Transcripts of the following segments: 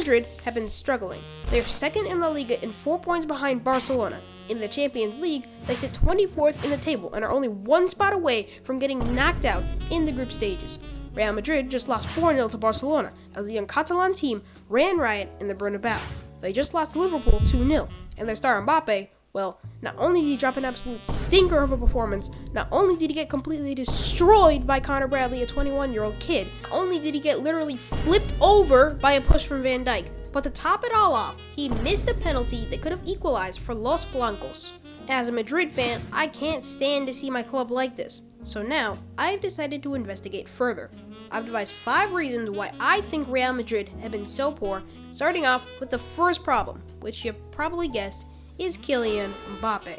Madrid have been struggling. They're second in LaLiga and 4 points behind Barcelona. In the Champions League, they sit 24th in the table and are only 1 spot away from getting knocked out in the group stages. Real Madrid just lost 4-0 to Barcelona as the young Catalan team ran riot in the Bernabeu. They just lost to Liverpool 2-0, and their star Mbappe, well, not only did he drop an absolute stinker of a performance, not only did he get completely destroyed by Connor Bradley, a 21-year-old kid, not only did he get literally flipped over by a push from Van Dijk, but to top it all off, he missed a penalty that could have equalized for Los Blancos. As a Madrid fan, I can't stand to see my club like this, so now I've decided to investigate further. I've devised 5 reasons why I think Real Madrid have been so poor, starting off with the first problem, which you probably guessed is Kylian Mbappe.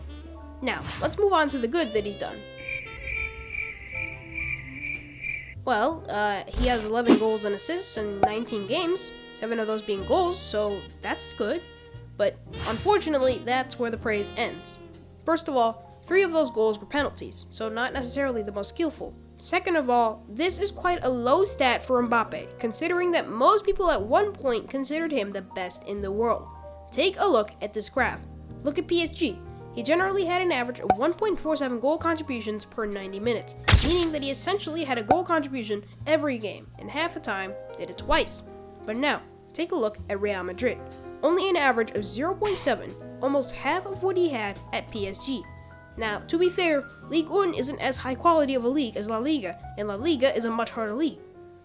Now, let's move on to the good that he's done. Well, he has 11 goals and assists in 19 games, 7 of those being goals, so that's good. But unfortunately, that's where the praise ends. First of all, 3 of those goals were penalties, so not necessarily the most skillful. Second of all, this is quite a low stat for Mbappe, considering that most people at one point considered him the best in the world. Take a look at this graph. Look at PSG. He generally had an average of 1.47 goal contributions per 90 minutes, meaning that he essentially had a goal contribution every game, and half the time did it twice. But now, take a look at Real Madrid. Only an average of 0.7, almost half of what he had at PSG. Now, to be fair, Ligue 1 isn't as high quality of a league as La Liga, and La Liga is a much harder league.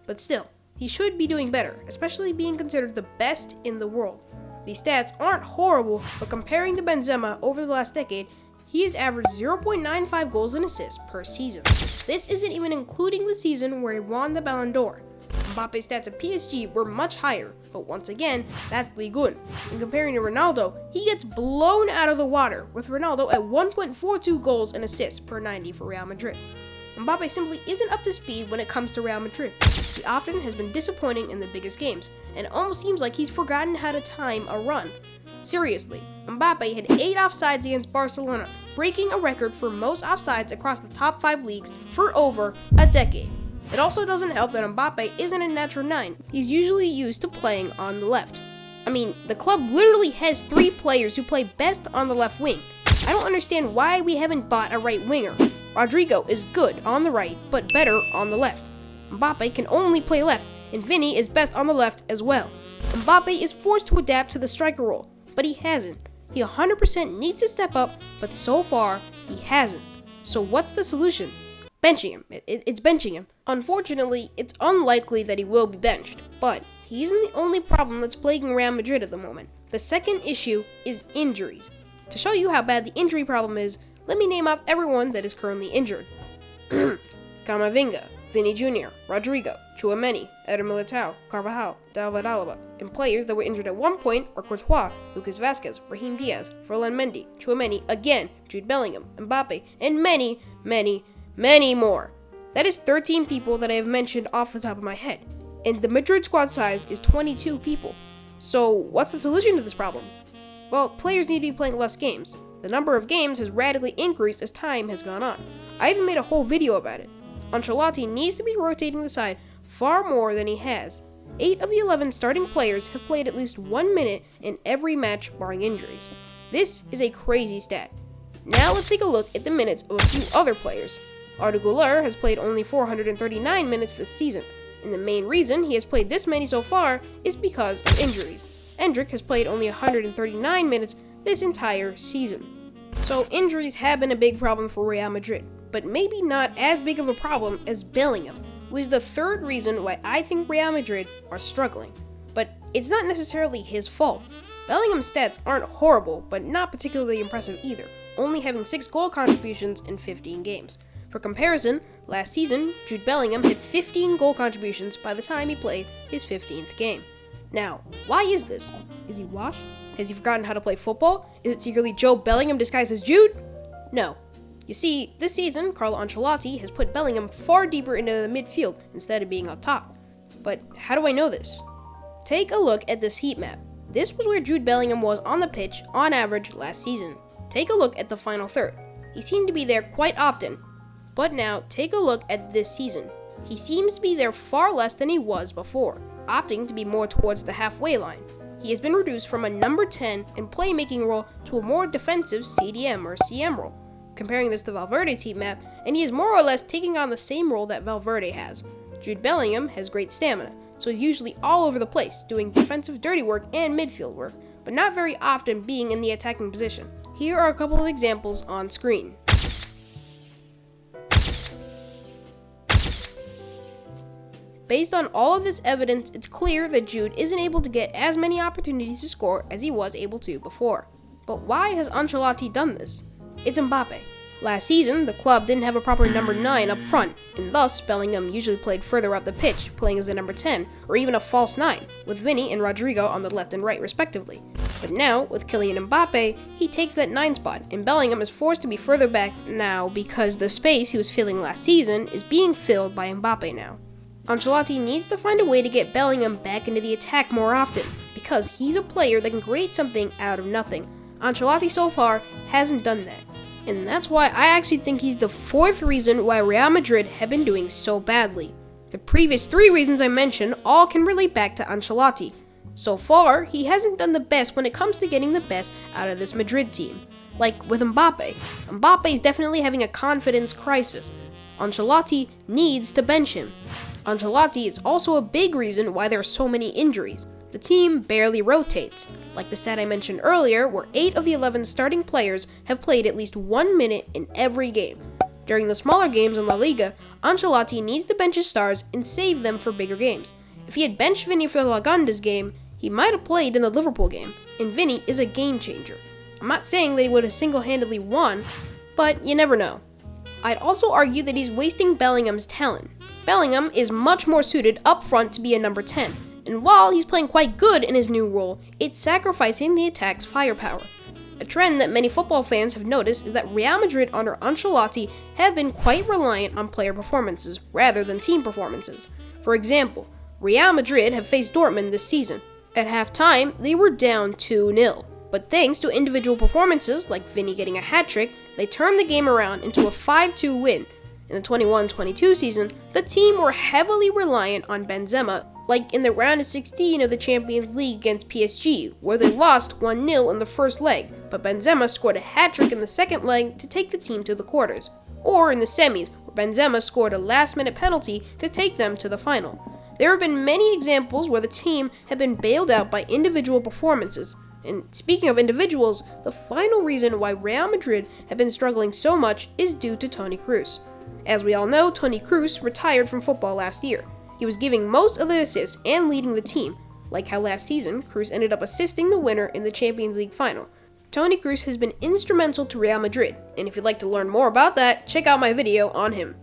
But still, he should be doing better, especially being considered the best in the world. These stats aren't horrible, but comparing to Benzema over the last decade, he has averaged 0.95 goals and assists per season. This isn't even including the season where he won the Ballon d'Or. Mbappe's stats at PSG were much higher, but once again, that's Ligue 1. And comparing to Ronaldo, he gets blown out of the water, with Ronaldo at 1.42 goals and assists per 90 for Real Madrid. Mbappe simply isn't up to speed when it comes to Real Madrid. He often has been disappointing in the biggest games, and it almost seems like he's forgotten how to time a run. Seriously, Mbappe had 8 offsides against Barcelona, breaking a record for most offsides across the top 5 leagues for over a decade. It also doesn't help that Mbappe isn't a natural 9. He's usually used to playing on the left. I mean, the club literally has 3 players who play best on the left wing. I don't understand why we haven't bought a right winger. Rodrigo is good on the right, but better on the left. Mbappe can only play left, and Vinny is best on the left as well. Mbappe is forced to adapt to the striker role, but he hasn't. He 100% needs to step up, but so far, he hasn't. So what's the solution? Benching him. It's benching him. Unfortunately, it's unlikely that he will be benched, but he isn't the only problem that's plaguing Real Madrid at the moment. The second issue is injuries. To show you how bad the injury problem is, let me name off everyone that is currently injured. Camavinga, Vinny Jr., Rodrigo, Tchouaméni, Eder Militao, Carvajal, David Alaba, and players that were injured at one point are Courtois, Lucas Vazquez, Raheem Diaz, Ferland Mendy, Tchouaméni again, Jude Bellingham, Mbappe, and many, many, many more. That is 13 people that I have mentioned off the top of my head, and the Madrid squad size is 22 people. So what's the solution to this problem? Well, players need to be playing less games. The number of games has radically increased as time has gone on. I even made a whole video about it. Ancelotti needs to be rotating the side far more than he has. 8 of the 11 starting players have played at least 1 minute in every match barring injuries. This is a crazy stat. Now let's take a look at the minutes of a few other players. Arda Güler has played only 439 minutes this season, and the main reason he has played this many so far is because of injuries. Endrick has played only 139 minutes this entire season. So injuries have been a big problem for Real Madrid, but maybe not as big of a problem as Bellingham, who is the third reason why I think Real Madrid are struggling. But it's not necessarily his fault. Bellingham's stats aren't horrible, but not particularly impressive either, only having 6 goal contributions in 15 games. For comparison, last season, Jude Bellingham had 15 goal contributions by the time he played his 15th game. Now, why is this? Is he washed? Has he forgotten how to play football? Is it secretly Joe Bellingham disguised as Jude? No. You see, this season, Carlo Ancelotti has put Bellingham far deeper into the midfield instead of being up top. But how do I know this? Take a look at this heat map. This was where Jude Bellingham was on the pitch on average last season. Take a look at the final third. He seemed to be there quite often. But now, take a look at this season. He seems to be there far less than he was before. opting to be more towards the halfway line. He has been reduced from a number 10 in playmaking role to a more defensive CDM or CM role. Comparing this to Valverde's heat map, and he is more or less taking on the same role that Valverde has. Jude Bellingham has great stamina, so he's usually all over the place, doing defensive dirty work and midfield work, but not very often being in the attacking position. Here are a couple of examples on screen. Based on all of this evidence, it's clear that Jude isn't able to get as many opportunities to score as he was able to before. But why has Ancelotti done this? It's Mbappe. Last season, the club didn't have a proper number 9 up front, and thus Bellingham usually played further up the pitch, playing as a number 10, or even a false 9, with Vinny and Rodrigo on the left and right respectively. But now, with Kylian Mbappe, he takes that 9 spot, and Bellingham is forced to be further back now because the space he was filling last season is being filled by Mbappe now. Ancelotti needs to find a way to get Bellingham back into the attack more often, because he's a player that can create something out of nothing. Ancelotti so far hasn't done that. And that's why I actually think he's the 4th reason why Real Madrid have been doing so badly. The previous 3 reasons I mentioned all can relate back to Ancelotti. So far, he hasn't done the best when it comes to getting the best out of this Madrid team. Like with Mbappe. Mbappe is definitely having a confidence crisis. Ancelotti needs to bench him. Ancelotti is also a big reason why there are so many injuries. The team barely rotates, like the stat I mentioned earlier, where 8 of the 11 starting players have played at least 1 minute in every game. During the smaller games in La Liga, Ancelotti needs to bench his stars and save them for bigger games. If he had benched Vinny for the Lagandas game, he might have played in the Liverpool game, and Vinny is a game changer. I'm not saying that he would have single-handedly won, but you never know. I'd also argue that he's wasting Bellingham's talent. Bellingham is much more suited up front to be a number 10, and while he's playing quite good in his new role, it's sacrificing the attack's firepower. A trend that many football fans have noticed is that Real Madrid under Ancelotti have been quite reliant on player performances rather than team performances. For example, Real Madrid have faced Dortmund this season. At halftime, they were down 2-0, but thanks to individual performances like Vinny getting a hat-trick, they turned the game around into a 5-2 win. In the 21-22 season, the team were heavily reliant on Benzema, like in the round of 16 of the Champions League against PSG, where they lost 1-0 in the first leg, but Benzema scored a hat-trick in the second leg to take the team to the quarters. Or in the semis, where Benzema scored a last-minute penalty to take them to the final. There have been many examples where the team have been bailed out by individual performances. And speaking of individuals, the final reason why Real Madrid have been struggling so much is due to Toni Kroos. As we all know, Toni Kroos retired from football last year. He was giving most of the assists and leading the team, like how last season, Kroos ended up assisting the winner in the Champions League final. Toni Kroos has been instrumental to Real Madrid, and if you'd like to learn more about that, check out my video on him.